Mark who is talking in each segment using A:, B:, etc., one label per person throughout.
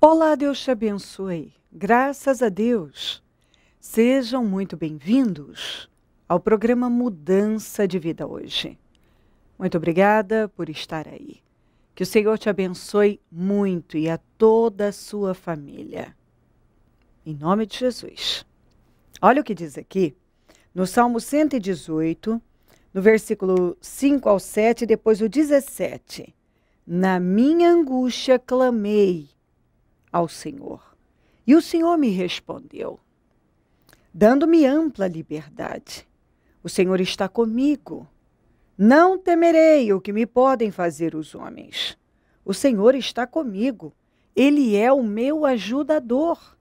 A: Olá, Deus te abençoe. Graças a Deus. Sejam muito bem-vindos ao programa Mudança de Vida hoje. Muito obrigada por estar aí. Que o Senhor te abençoe muito e a toda a sua família. Em nome de Jesus. Olha o que diz aqui, no Salmo 118, no versículo 5 ao 7, depois o 17. Na minha angústia clamei ao Senhor, e o Senhor me respondeu, dando-me ampla liberdade. O Senhor está comigo. Não temerei o que me podem fazer os homens. O Senhor está comigo. Ele é o meu ajudador.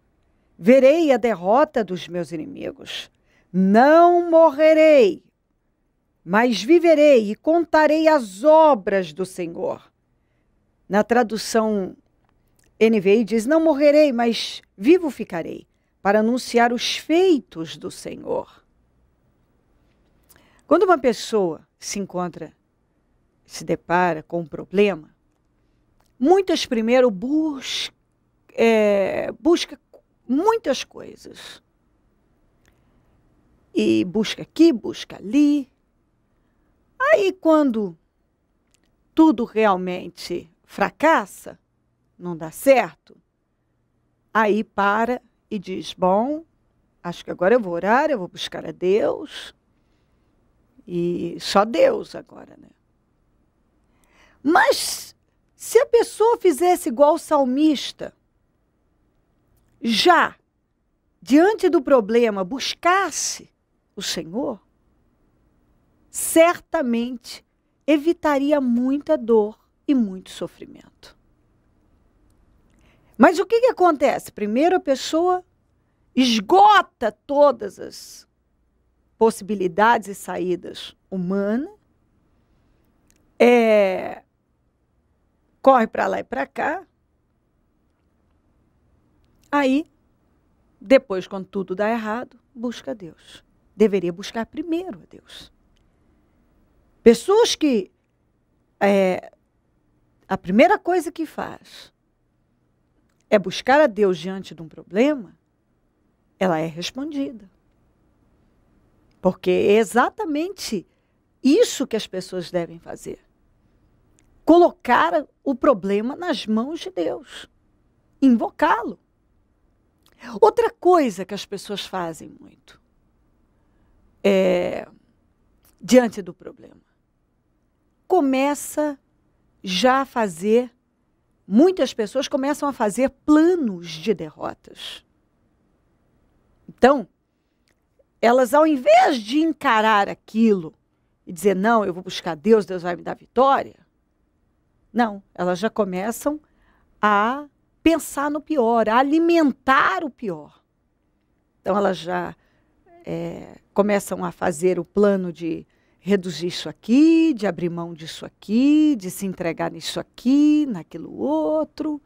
A: Verei a derrota dos meus inimigos. Não morrerei, mas viverei e contarei as obras do Senhor. Na tradução NVI diz, não morrerei, mas vivo ficarei, para anunciar os feitos do Senhor. Quando uma pessoa se depara com um problema, muitas primeiro busca muitas coisas. E busca aqui, busca ali. Aí quando tudo realmente fracassa, não dá certo, aí para e diz, bom, acho que agora eu vou orar, eu vou buscar a Deus, e só Deus agora, né? Mas se a pessoa fizesse igual o salmista, já diante do problema buscasse o Senhor, certamente evitaria muita dor e muito sofrimento. Mas o que acontece? Primeiro a pessoa esgota todas as possibilidades e saídas humanas, corre para lá e para cá. Aí, depois, quando tudo dá errado, busca a Deus. Deveria buscar primeiro a Deus. Pessoas que a primeira coisa que faz é buscar a Deus diante de um problema, ela é respondida. Porque é exatamente isso que as pessoas devem fazer. Colocar o problema nas mãos de Deus. Invocá-lo. Outra coisa que as pessoas fazem muito diante do problema. Muitas pessoas começam a fazer planos de derrotas. Então, elas, ao invés de encarar aquilo e dizer, não, eu vou buscar Deus, Deus vai me dar vitória, não, elas já começam a pensar no pior, a alimentar o pior. Então, elas já começam a fazer o plano de reduzir isso aqui, de abrir mão disso aqui, de se entregar nisso aqui, naquilo outro.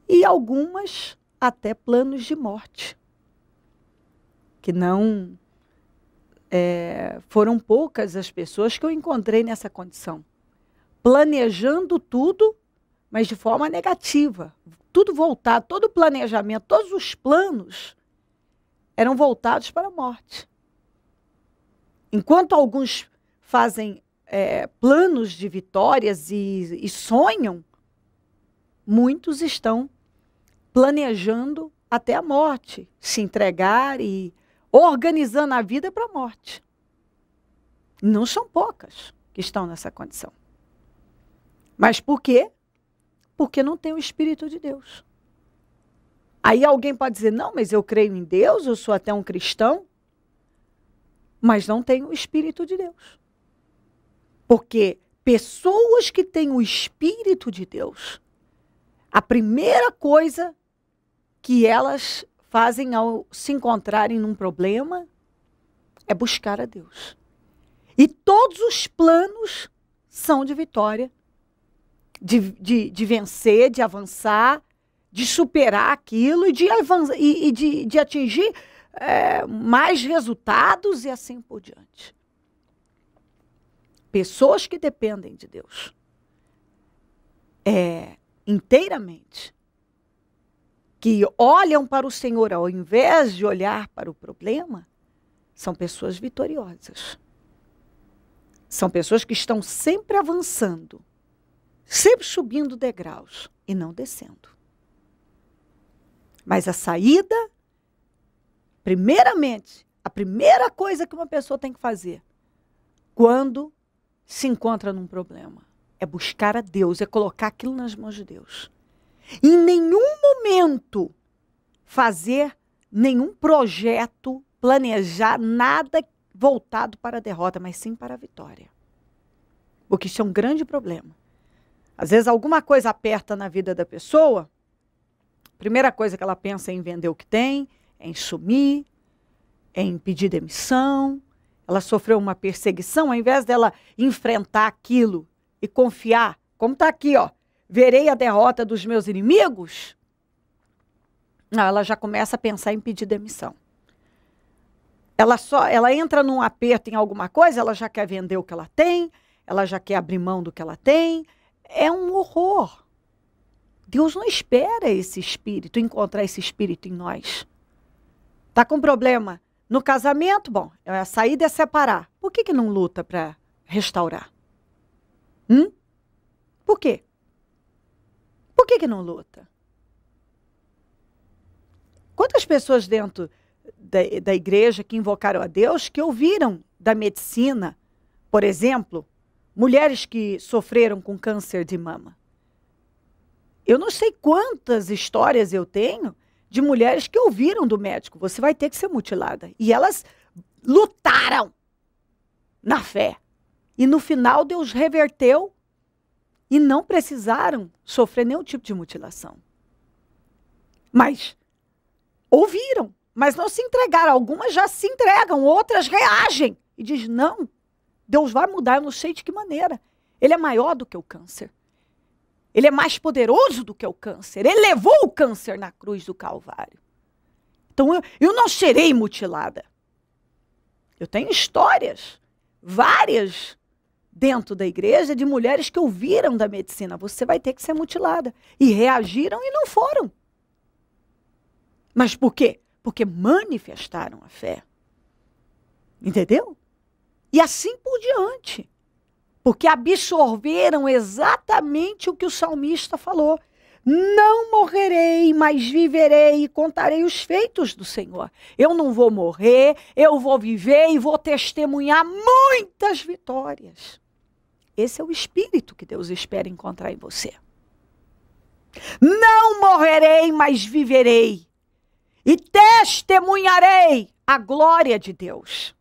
A: E algumas até planos de morte. Que não foram poucas as pessoas que eu encontrei nessa condição. Planejando tudo, mas de forma negativa. Tudo voltado, todo o planejamento, todos os planos eram voltados para a morte. Enquanto alguns fazem planos de vitórias e sonham, muitos estão planejando até a morte, se entregar e organizando a vida para a morte. Não são poucas que estão nessa condição. Mas por quê? Porque não tem o Espírito de Deus. Aí alguém pode dizer, não, mas eu creio em Deus, eu sou até um cristão, mas não tem o Espírito de Deus. Porque pessoas que têm o Espírito de Deus, a primeira coisa que elas fazem ao se encontrarem num problema é buscar a Deus. E todos os planos são de vitória, de vencer, de avançar, de superar aquilo e de atingir mais resultados e assim por diante. Pessoas que dependem de Deus inteiramente que olham para o Senhor ao invés de olhar para o problema, são pessoas vitoriosas. São pessoas que estão sempre avançando, sempre subindo degraus e não descendo. Mas a saída, primeiramente, a primeira coisa que uma pessoa tem que fazer quando se encontra num problema é buscar a Deus, é colocar aquilo nas mãos de Deus. Em nenhum momento fazer nenhum projeto, planejar nada voltado para a derrota, mas sim para a vitória. Porque isso é um grande problema. Às vezes alguma coisa aperta na vida da pessoa, a primeira coisa que ela pensa é em vender o que tem, é em sumir, é em pedir demissão. Ela sofreu uma perseguição, ao invés dela enfrentar aquilo e confiar, como está aqui, ó, verei a derrota dos meus inimigos, ela já começa a pensar em pedir demissão. Ela entra num aperto em alguma coisa, ela já quer vender o que ela tem, ela já quer abrir mão do que ela tem. É um horror. Deus não espera esse espírito, encontrar esse espírito em nós. Está com problema no casamento? Bom, a saída é separar. Por que não luta para restaurar? Por quê? Por que não luta? Quantas pessoas dentro da igreja que invocaram a Deus, que ouviram da medicina, por exemplo, mulheres que sofreram com câncer de mama? Eu não sei quantas histórias eu tenho de mulheres que ouviram do médico, você vai ter que ser mutilada. E elas lutaram na fé. E no final Deus reverteu e não precisaram sofrer nenhum tipo de mutilação. Mas ouviram, mas não se entregaram. Algumas já se entregam, outras reagem e dizem, não, Deus vai mudar, eu não sei de que maneira. Ele é maior do que o câncer. Ele é mais poderoso do que o câncer. Ele levou o câncer na cruz do Calvário. Então eu não serei mutilada. Eu tenho histórias, várias, dentro da igreja, de mulheres que ouviram da medicina. Você vai ter que ser mutilada. E reagiram e não foram. Mas por quê? Porque manifestaram a fé. Entendeu? E assim por diante. Porque absorveram exatamente o que o salmista falou. Não morrerei, mas viverei e contarei os feitos do Senhor. Eu não vou morrer, eu vou viver e vou testemunhar muitas vitórias. Esse é o espírito que Deus espera encontrar em você. Não morrerei, mas viverei e testemunharei a glória de Deus.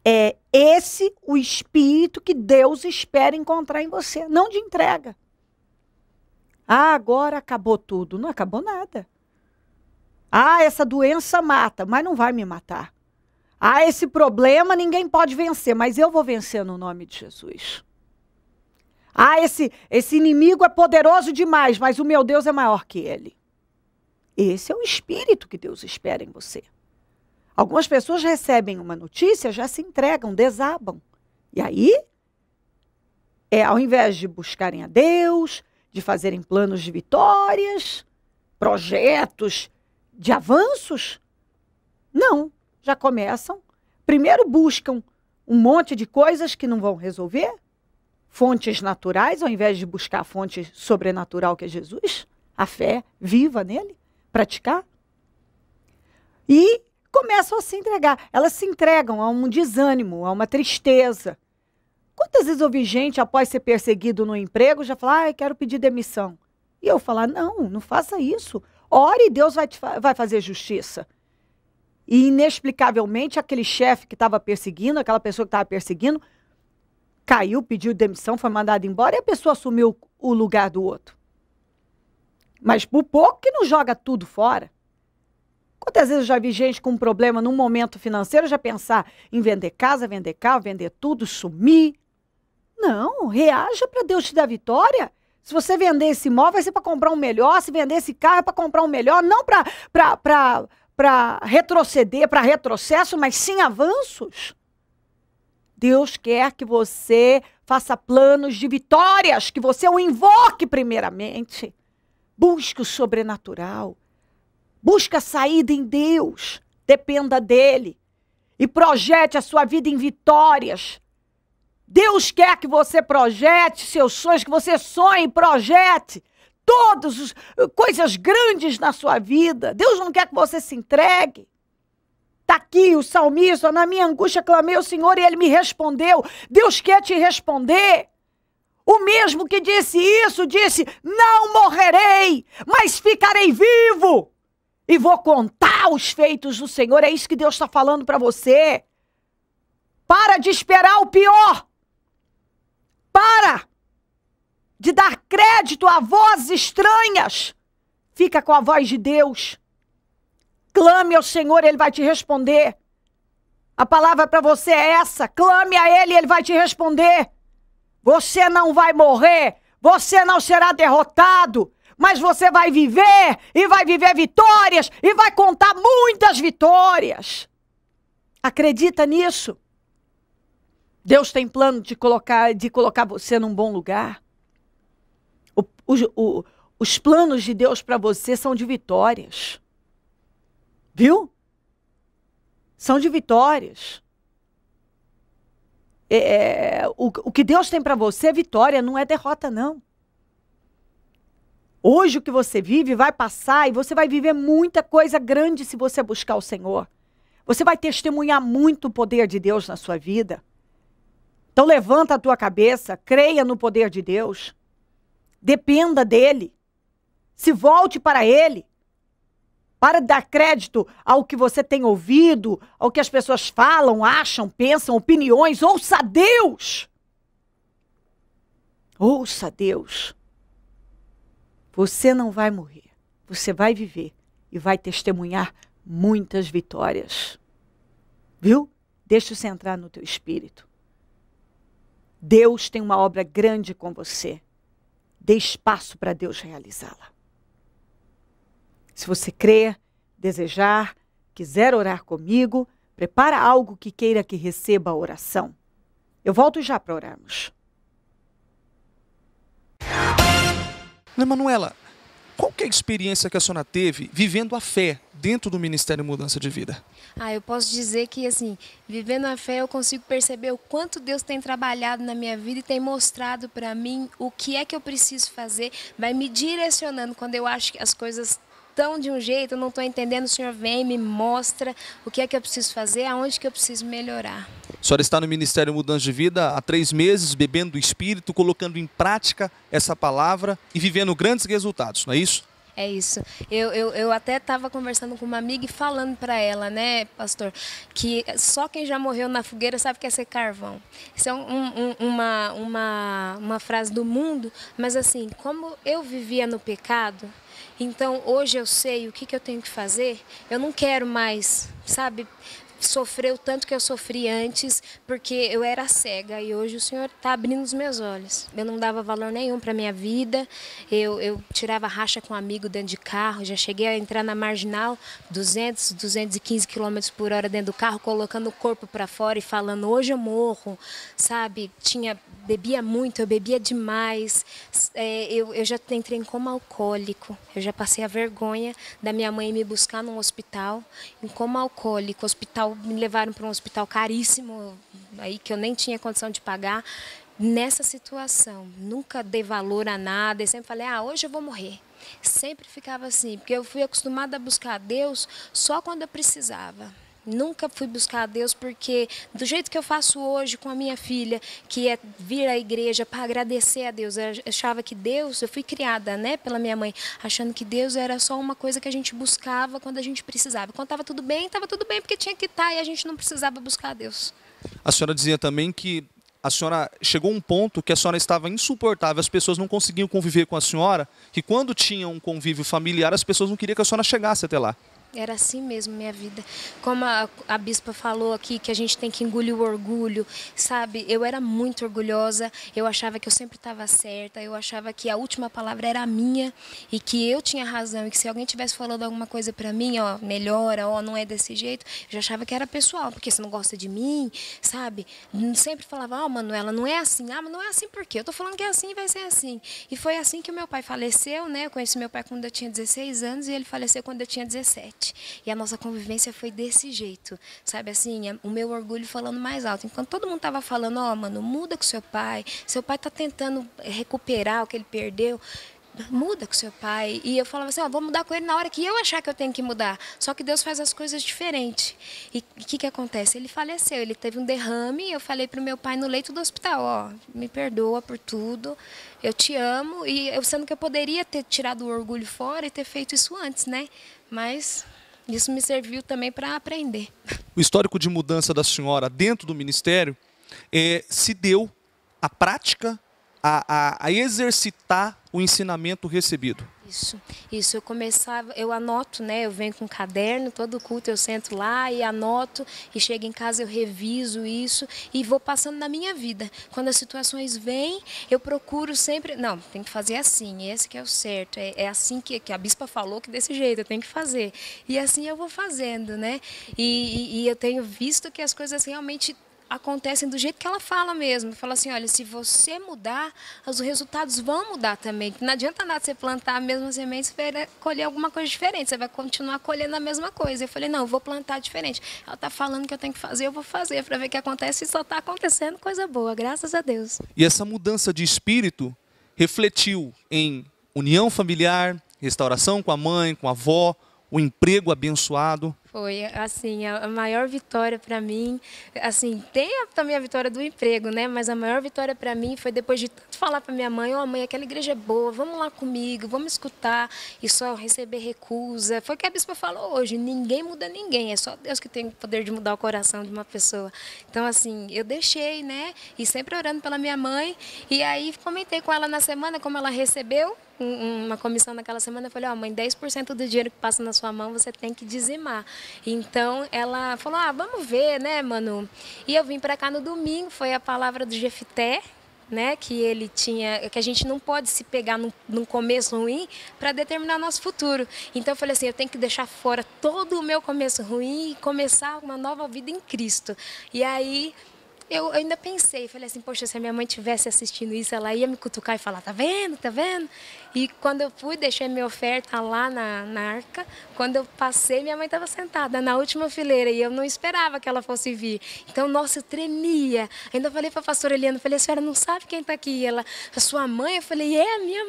A: É esse o espírito que Deus espera encontrar em você, não de entrega. Ah, agora acabou tudo. Não acabou nada. Ah, essa doença mata, mas não vai me matar. Ah, esse problema ninguém pode vencer, mas eu vou vencer no nome de Jesus. Ah, esse inimigo é poderoso demais, mas o meu Deus é maior que ele. Esse é o espírito que Deus espera em você. Algumas pessoas recebem uma notícia, já se entregam, desabam. E aí, ao invés de buscarem a Deus, de fazerem planos de vitórias, projetos de avanços, não, já começam. Primeiro buscam um monte de coisas que não vão resolver, fontes naturais, ao invés de buscar a fonte sobrenatural que é Jesus, a fé viva nele, praticar. E começam a se entregar. Elas se entregam a um desânimo, a uma tristeza. Quantas vezes eu vi gente, após ser perseguido no emprego, já falar, quero pedir demissão. E eu falar, não faça isso. Ore e Deus vai fazer justiça. E inexplicavelmente, aquele chefe que estava perseguindo, aquela pessoa que estava perseguindo, caiu, pediu demissão, foi mandado embora e a pessoa assumiu o lugar do outro. Mas por pouco que não joga tudo fora. Quantas vezes eu já vi gente com um problema num momento financeiro já pensar em vender casa, vender carro, vender tudo, sumir? Não, reaja para Deus te dar vitória. Se você vender esse imóvel, vai ser para comprar um melhor. Se vender esse carro, é para comprar um melhor. Não para retroceder, para retrocesso, mas sim avanços. Deus quer que você faça planos de vitórias, que você o invoque primeiramente. Busque o sobrenatural. Busque a saída em Deus. Dependa dele. E projete a sua vida em vitórias. Deus quer que você projete seus sonhos, que você sonhe e projete todas as coisas grandes na sua vida. Deus não quer que você se entregue. Está aqui o salmista: na minha angústia clamei ao Senhor e Ele me respondeu. Deus quer te responder. O mesmo que disse isso, disse: não morrerei, mas ficarei vivo. E vou contar os feitos do Senhor. É isso que Deus está falando para você. Para de esperar o pior. Para de dar crédito a vozes estranhas. Fica com a voz de Deus. Clame ao Senhor, Ele vai te responder. A palavra para você é essa: clame a Ele, Ele vai te responder. Você não vai morrer, você não será derrotado, mas você vai viver, e vai viver vitórias, e vai contar muitas vitórias. Acredita nisso? Deus tem plano de colocar você num bom lugar. Os planos de Deus para você são de vitórias. Viu? São de vitórias. O que Deus tem para você é vitória, não é derrota, não. Hoje o que você vive vai passar e você vai viver muita coisa grande se você buscar o Senhor. Você vai testemunhar muito o poder de Deus na sua vida. Então levanta a tua cabeça, creia no poder de Deus. Dependa dele. Se volte para ele. Para de dar crédito ao que você tem ouvido, ao que as pessoas falam, acham, pensam, opiniões. Ouça Deus. Ouça Deus. Você não vai morrer. Você vai viver e vai testemunhar muitas vitórias. Viu? Deixa isso entrar no teu espírito. Deus tem uma obra grande com você. Dê espaço para Deus realizá-la. Se você crer, desejar, quiser orar comigo, prepara algo que queira que receba a oração. Eu volto já para orarmos.
B: Manuela, qual que é a experiência que a senhora teve vivendo a fé dentro do Ministério Mudança de Vida?
C: Eu posso dizer que, assim, vivendo a fé, eu consigo perceber o quanto Deus tem trabalhado na minha vida e tem mostrado para mim o que é que eu preciso fazer, vai me direcionando quando eu acho que as coisas estão de um jeito, eu não estou entendendo, o Senhor vem e me mostra o que é que eu preciso fazer, aonde que eu preciso melhorar.
B: A senhora está no Ministério Mudança de Vida há 3 meses, bebendo do Espírito, colocando em prática essa palavra e vivendo grandes resultados, não é isso?
C: É isso. Eu até estava conversando com uma amiga e falando para ela, né, pastor, que só quem já morreu na fogueira sabe o que é ser carvão. Isso é uma frase do mundo, mas assim, como eu vivia no pecado, então hoje eu sei o que eu tenho que fazer, eu não quero mais, sabe, sofrer o tanto que eu sofri antes, porque eu era cega e hoje o Senhor está abrindo os meus olhos. Eu não dava valor nenhum para a minha vida, eu tirava racha com um amigo dentro de carro, já cheguei a entrar na marginal, 200, 215 km por hora dentro do carro, colocando o corpo para fora e falando, hoje eu morro, sabe? Bebia muito, eu bebia demais, eu já entrei em coma alcoólico, eu já passei a vergonha da minha mãe me buscar num hospital, em coma alcoólico, me levaram para um hospital caríssimo, aí que eu nem tinha condição de pagar. Nessa situação, nunca dei valor a nada, eu sempre falei, hoje eu vou morrer. Sempre ficava assim, porque eu fui acostumada a buscar a Deus só quando eu precisava. Nunca fui buscar a Deus porque, do jeito que eu faço hoje com a minha filha, que é vir à igreja para agradecer a Deus, eu achava que Deus, eu fui criada, né, pela minha mãe, achando que Deus era só uma coisa que a gente buscava quando a gente precisava. Quando estava tudo bem porque tinha que estar e a gente não precisava buscar a Deus.
B: A senhora dizia também que a senhora chegou a um ponto que a senhora estava insuportável, as pessoas não conseguiam conviver com a senhora, que quando tinha um convívio familiar, as pessoas não queriam que a senhora chegasse até lá.
C: Era assim mesmo minha vida. Como a bispa falou aqui, que a gente tem que engolir o orgulho, sabe? Eu era muito orgulhosa, eu achava que eu sempre estava certa, eu achava que a última palavra era a minha e que eu tinha razão e que se alguém tivesse falando alguma coisa para mim, ó, melhora, ó, não é desse jeito, eu já achava que era pessoal, porque você não gosta de mim, sabe? Sempre falava, ó, Manuela, não é assim. Ah, mas não é assim por quê? Eu tô falando que é assim, vai ser assim. E foi assim que o meu pai faleceu, né? Eu conheci meu pai quando eu tinha 16 anos e ele faleceu quando eu tinha 17. E a nossa convivência foi desse jeito, sabe assim, o meu orgulho falando mais alto. Enquanto todo mundo estava falando, ó, mano, muda com seu pai está tentando recuperar o que ele perdeu, muda com seu pai. E eu falava assim, ó, vou mudar com ele na hora que eu achar que eu tenho que mudar. Só que Deus faz as coisas diferentes. E o que acontece? Ele faleceu, ele teve um derrame e eu falei pro meu pai no leito do hospital, ó, me perdoa por tudo, eu te amo. E eu sendo que eu poderia ter tirado o orgulho fora e ter feito isso antes, né? Mas isso me serviu também para aprender.
B: O histórico de mudança da senhora dentro do ministério se deu à prática, a exercitar o ensinamento recebido.
C: Isso, eu anoto, né? Eu venho com um caderno, todo culto eu sento lá e anoto, e chego em casa eu reviso isso e vou passando na minha vida. Quando as situações vêm, eu procuro sempre, não, tem que fazer assim, esse que é o certo, é assim que a bispa falou que desse jeito, eu tenho que fazer. E assim eu vou fazendo, né? E eu tenho visto que as coisas realmente acontecem do jeito que ela fala mesmo. Fala assim, olha, se você mudar, os resultados vão mudar também. Não adianta nada você plantar a mesma semente e colher alguma coisa diferente. Você vai continuar colhendo a mesma coisa. Eu falei, não, eu vou plantar diferente. Ela está falando que eu tenho que fazer, eu vou fazer para ver o que acontece. E só está acontecendo coisa boa, graças a Deus.
B: E essa mudança de espírito refletiu em união familiar, restauração com a mãe, com a avó, o emprego abençoado.
C: Foi, assim, a maior vitória para mim, assim, tem também a vitória do emprego, né? Mas a maior vitória para mim foi depois de tanto falar para minha mãe, ó, mãe, aquela igreja é boa, vamos lá comigo, vamos escutar, e só receber recusa. Foi o que a bispa falou hoje, ninguém muda ninguém, é só Deus que tem o poder de mudar o coração de uma pessoa. Então, assim, eu deixei, né? E sempre orando pela minha mãe, e aí comentei com ela na semana como ela recebeu uma comissão naquela semana, eu falei, ó, mãe, 10% do dinheiro que passa na sua mão você tem que dizimar. Então ela falou, vamos ver, né, Manu? E eu vim para cá no domingo, foi a palavra do Jefité, né, que ele tinha, que a gente não pode se pegar num começo ruim para determinar nosso futuro. Então eu falei assim, eu tenho que deixar fora todo o meu começo ruim e começar uma nova vida em Cristo. E aí eu ainda pensei, falei assim, poxa, se a minha mãe estivesse assistindo isso, ela ia me cutucar e falar, tá vendo, tá vendo? E quando eu fui, deixei minha oferta lá na arca, quando eu passei, minha mãe estava sentada na última fileira e eu não esperava que ela fosse vir. Então, nossa, eu tremia. Ainda falei para a pastora Eliana, falei, a senhora não sabe quem está aqui? Ela, a sua mãe? Eu falei, é a minha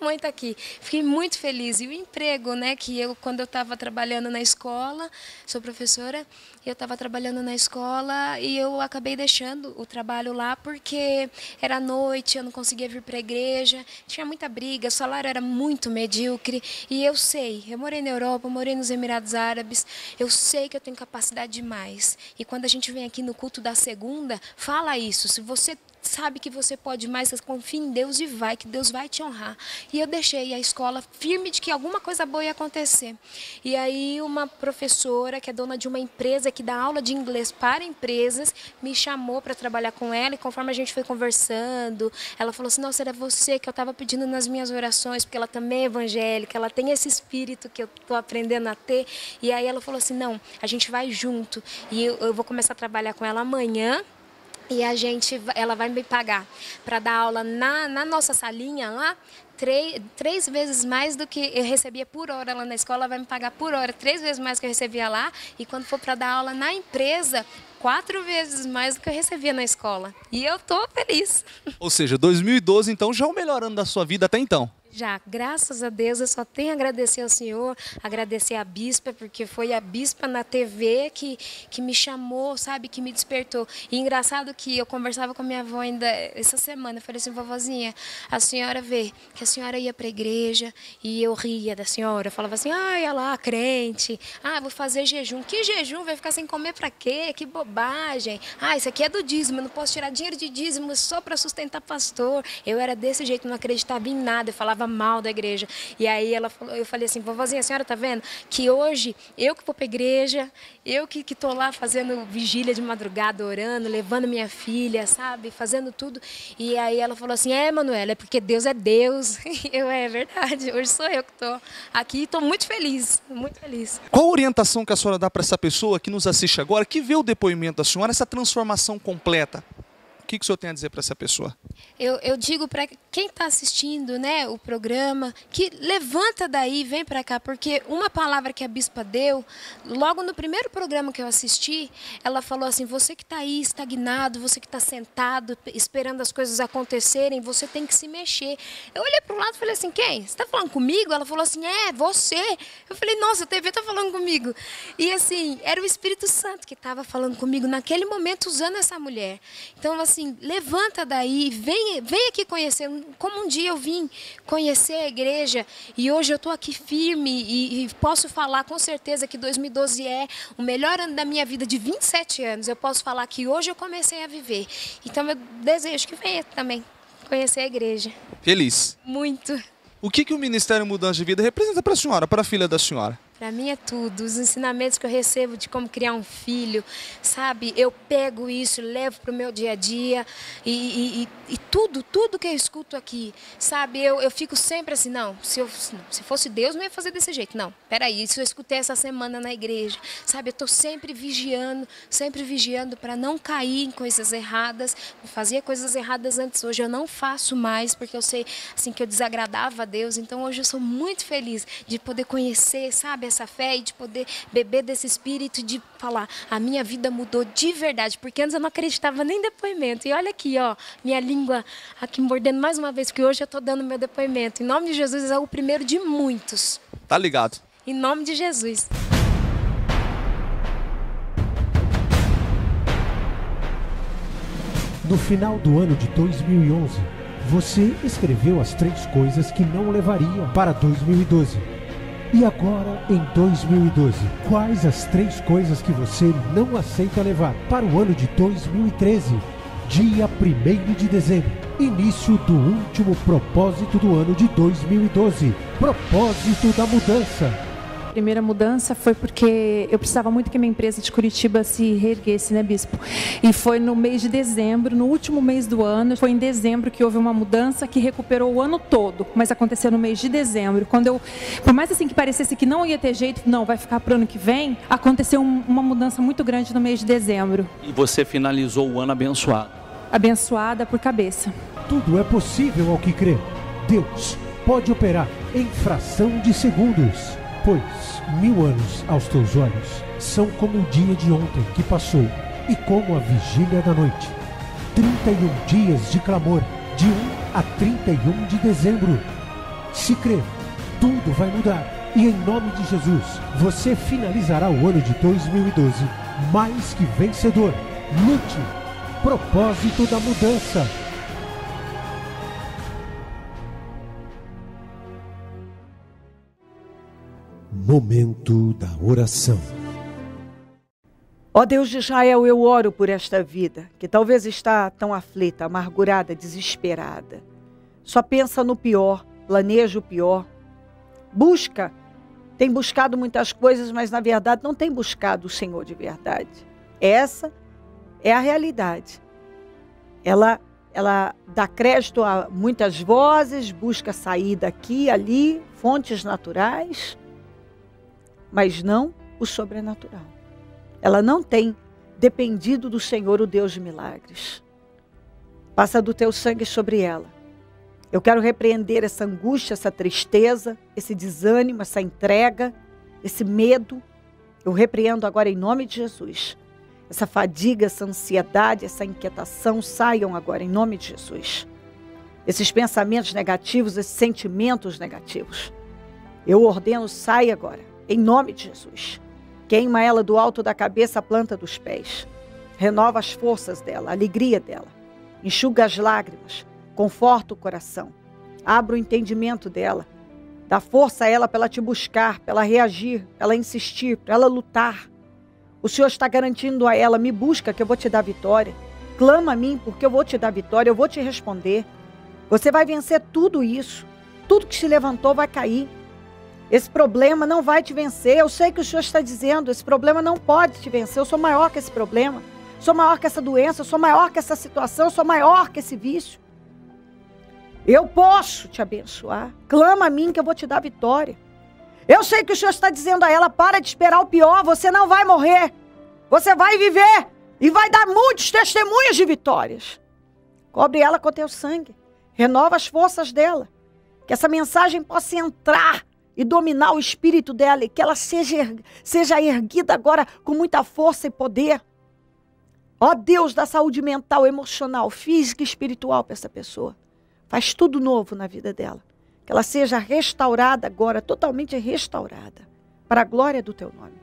C: mãe está aqui. Fiquei muito feliz. E o emprego, né, que quando eu estava trabalhando na escola, sou professora, eu estava trabalhando na escola e eu acabei deixando o trabalho lá porque era noite, eu não conseguia vir para a igreja, tinha muita briga, o salário era muito medíocre e eu sei, eu morei na Europa, eu morei nos Emirados Árabes, eu sei que eu tenho capacidade demais. E quando a gente vem aqui no culto da segunda, fala isso, se você sabe que você pode mais, você confia em Deus e vai, que Deus vai te honrar. E eu deixei a escola firme de que alguma coisa boa ia acontecer. E aí uma professora, que é dona de uma empresa que dá aula de inglês para empresas, me chamou para trabalhar com ela e conforme a gente foi conversando, ela falou assim, nossa, era você que eu estava pedindo nas minhas orações, porque ela também é evangélica, ela tem esse espírito que eu estou aprendendo a ter. E aí ela falou assim, não, a gente vai junto. E eu vou começar a trabalhar com ela amanhã. E ela vai me pagar para dar aula na nossa salinha lá, três vezes mais do que eu recebia por hora lá na escola, ela vai me pagar por hora, 3 vezes mais que eu recebia lá. E quando for para dar aula na empresa, 4 vezes mais do que eu recebia na escola. E eu tô feliz.
B: Ou seja, 2012 então já é o melhor ano da sua vida até então.
C: Já, graças a Deus, eu só tenho a agradecer ao Senhor, agradecer à bispa, porque foi a bispa na TV que me chamou, sabe, que me despertou. E engraçado que eu conversava com a minha avó ainda essa semana, eu falei assim, vovozinha, a senhora vê que a senhora ia para a igreja e eu ria da senhora, eu falava assim, olha lá, crente, vou fazer jejum. Que jejum? Vai ficar sem comer para quê? Que bobagem. Isso aqui é do dízimo, eu não posso tirar dinheiro de dízimo só para sustentar pastor. Eu era desse jeito, não acreditava em nada, eu falava falava mal da igreja. E aí ela falou, eu falei assim, vovozinha, a senhora tá vendo que hoje eu que vou pra igreja, eu que tô lá fazendo vigília de madrugada, orando, levando minha filha, sabe, fazendo tudo. E aí ela falou assim, Manuela, é porque Deus é Deus. É verdade, hoje sou eu que tô aqui e tô muito feliz, muito feliz.
B: Qual a orientação que a senhora dá para essa pessoa que nos assiste agora, que vê o depoimento da senhora, essa transformação completa? O que o senhor tem a dizer para essa pessoa?
C: Eu digo para quem está assistindo, né, o programa, que levanta daí, vem para cá, porque uma palavra que a bispa deu, logo no primeiro programa que eu assisti, ela falou assim, você que está aí estagnado, você que está sentado, esperando as coisas acontecerem, você tem que se mexer. Eu olhei para o lado e falei assim, quem? Você está falando comigo? Ela falou assim, você. Eu falei, nossa, a TV está falando comigo. E assim, era o Espírito Santo que estava falando comigo naquele momento, usando essa mulher. Então, assim, levanta daí, vem aqui conhecer, como um dia eu vim conhecer a igreja e hoje eu estou aqui firme e posso falar com certeza que 2012 é o melhor ano da minha vida de 27 anos. Eu posso falar que hoje eu comecei a viver. Então eu desejo que venha também conhecer a igreja.
B: Feliz.
C: Muito.
B: O que o Ministério Mudança de Vida representa para a senhora, para a filha da senhora?
C: Para mim é tudo, os ensinamentos que eu recebo de como criar um filho, sabe? Eu pego isso, levo para o meu dia a dia e tudo que eu escuto aqui, sabe? Eu fico sempre assim, não, se fosse Deus não ia fazer desse jeito, não. Peraí, isso eu escutei essa semana na igreja, sabe? Eu estou sempre vigiando para não cair em coisas erradas. Eu fazia coisas erradas antes, hoje eu não faço mais, porque eu sei assim, que eu desagradava a Deus, então hoje eu sou muito feliz de poder conhecer, sabe? Essa fé e de poder beber desse espírito de falar, a minha vida mudou de verdade, porque antes eu não acreditava nem em depoimento. E olha aqui, ó, minha língua aqui mordendo mais uma vez, porque hoje eu estou dando meu depoimento. Em nome de Jesus, é o primeiro de muitos.
B: Tá ligado.
C: Em nome de Jesus.
D: No final do ano de 2011, você escreveu as 3 coisas que não levaria para 2012. E agora, em 2012, quais as 3 coisas que você não aceita levar para o ano de 2013? Dia 1º de dezembro, início do último propósito do ano de 2012, propósito da mudança.
E: A primeira mudança foi porque eu precisava muito que minha empresa de Curitiba se reerguesse, né, bispo? E foi no mês de dezembro, no último mês do ano, foi em dezembro que houve uma mudança que recuperou o ano todo, mas aconteceu no mês de dezembro. Quando eu, por mais assim que parecesse que não ia ter jeito, não, vai ficar para o ano que vem, aconteceu uma mudança muito grande no mês de dezembro.
F: E você finalizou o ano abençoado.
E: Abençoada por cabeça.
D: Tudo é possível ao que crê. Deus pode operar em fração de segundos. Pois 1000 anos aos teus olhos são como o dia de ontem que passou e como a vigília da noite. 31 dias de clamor, de 1 a 31 de dezembro. Se crer, tudo vai mudar. E em nome de Jesus, você finalizará o ano de 2012 mais que vencedor. Lute. Propósito da mudança. Momento da oração.
A: Ó Deus de Israel, eu oro por esta vida, que talvez está tão aflita, amargurada, desesperada. Só pensa no pior, planeja o pior. Tem buscado muitas coisas, mas na verdade não tem buscado o Senhor de verdade. Essa é a realidade. Ela dá crédito a muitas vozes, busca saída aqui, ali, fontes naturais, mas não o sobrenatural. Ela não tem dependido do Senhor, o Deus de milagres. Passa do teu sangue sobre ela. Eu quero repreender essa angústia, essa tristeza, esse desânimo, essa entrega, esse medo. Eu repreendo agora em nome de Jesus. Essa fadiga, essa ansiedade, essa inquietação saiam agora em nome de Jesus. Esses pensamentos negativos, esses sentimentos negativos. Eu ordeno, sai agora. Em nome de Jesus. Queima ela do alto da cabeça à planta dos pés. Renova as forças dela, a alegria dela. Enxuga as lágrimas. Conforta o coração. Abra o entendimento dela. Dá força a ela para ela te buscar, para ela reagir, para ela insistir, para ela lutar. O Senhor está garantindo a ela, me busca que eu vou te dar vitória. Clama a mim porque eu vou te dar vitória, eu vou te responder. Você vai vencer tudo isso. tudo que se levantou vai cair. Esse problema não vai te vencer. Eu sei que o Senhor está dizendo, esse problema não pode te vencer. Eu sou maior que esse problema. Sou maior que essa doença. Eu sou maior que essa situação. Eu sou maior que esse vício. Eu posso te abençoar. Clama a mim que eu vou te dar vitória. Eu sei que o Senhor está dizendo a ela, para de esperar o pior. Você não vai morrer. Você vai viver. E vai dar muitos testemunhos de vitórias. Cobre ela com teu sangue. Renova as forças dela. Que essa mensagem possa entrar e dominar o espírito dela, e que ela seja erguida agora com muita força e poder. Ó Deus, da saúde mental, emocional, física e espiritual para essa pessoa. Faz tudo novo na vida dela. Que ela seja restaurada agora, totalmente restaurada, para a glória do teu nome.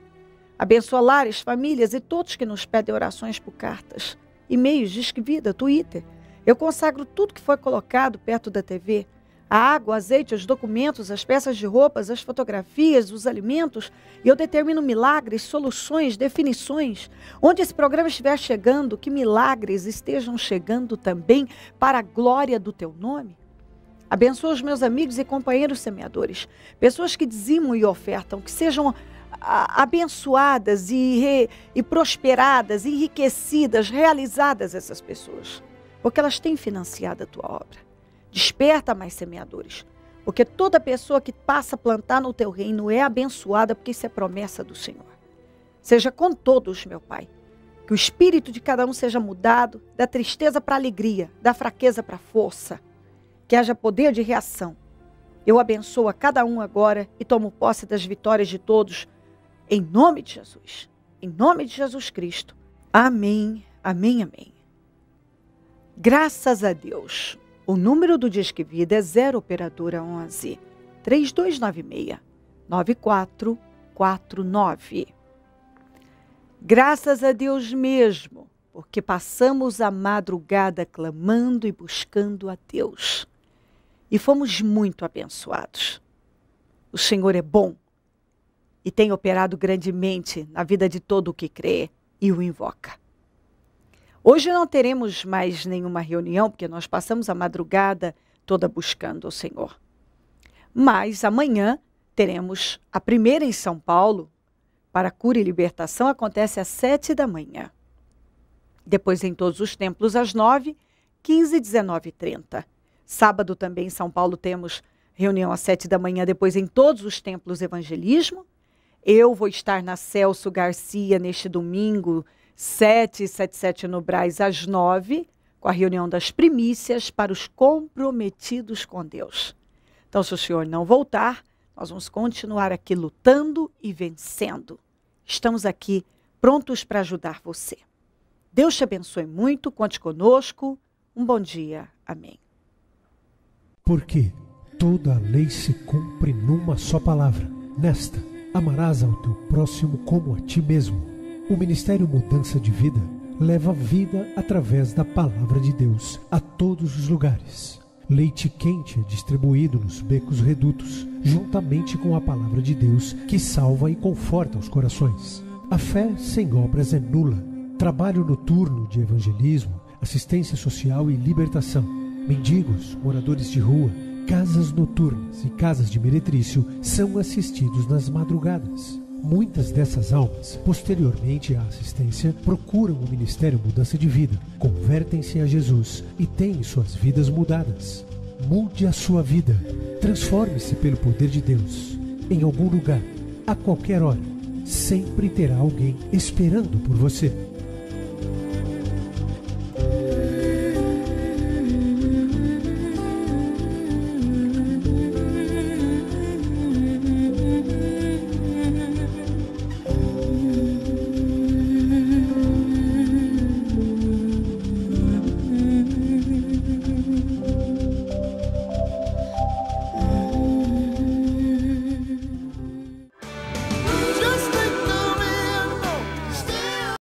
A: Abençoa lares, famílias e todos que nos pedem orações por cartas, e-mails, Disque Vida, Twitter. Eu consagro tudo que foi colocado perto da TV, a água, o azeite, os documentos, as peças de roupas, as fotografias, os alimentos, e eu determino milagres, soluções, definições. Onde esse programa estiver chegando, que milagres estejam chegando também para a glória do teu nome. Abençoa os meus amigos e companheiros semeadores, pessoas que dizimam e ofertam, que sejam abençoadas e prosperadas, enriquecidas, realizadas essas pessoas, porque elas têm financiado a tua obra. Desperta mais semeadores, porque toda pessoa que passa a plantar no teu reino é abençoada, porque isso é promessa do Senhor. Seja com todos, meu Pai, que o espírito de cada um seja mudado, da tristeza para a alegria, da fraqueza para a força, que haja poder de reação. Eu abençoo a cada um agora e tomo posse das vitórias de todos, em nome de Jesus, em nome de Jesus Cristo. Amém, amém, amém. Graças a Deus. O número do Disque Vida é 0 operadora 11 3296 9449. Graças a Deus mesmo, porque passamos a madrugada clamando e buscando a Deus. E fomos muito abençoados. O Senhor é bom e tem operado grandemente na vida de todo o que crê e o invoca. Hoje não teremos mais nenhuma reunião, porque nós passamos a madrugada toda buscando o Senhor. Mas amanhã teremos a primeira em São Paulo, para cura e libertação, acontece às 7 da manhã. Depois em todos os templos às 9, 15, 19 e 30. Sábado também em São Paulo temos reunião às 7 da manhã, depois em todos os templos evangelismo. Eu vou estar na Celso Garcia neste domingo, 777 no Brás, às 9, com a reunião das primícias para os comprometidos com Deus. Então, se o Senhor não voltar, nós vamos continuar aqui lutando e vencendo. Estamos aqui prontos para ajudar você. Deus te abençoe muito, conte conosco. Um bom dia. Amém.
D: Porque toda a lei se cumpre numa só palavra. Nesta, amarás ao teu próximo como a ti mesmo. O Ministério Mudança de Vida leva vida através da Palavra de Deus a todos os lugares. Leite quente é distribuído nos becos redutos, juntamente com a Palavra de Deus que salva e conforta os corações. A fé sem obras é nula. Trabalho noturno de evangelismo, assistência social e libertação. Mendigos, moradores de rua, casas noturnas e casas de meretrício são assistidos nas madrugadas. Muitas dessas almas, posteriormente à assistência, procuram o Ministério Mudança de Vida, convertem-se a Jesus e têm suas vidas mudadas. Mude a sua vida, transforme-se pelo poder de Deus. Em algum lugar, a qualquer hora, sempre terá alguém esperando por você.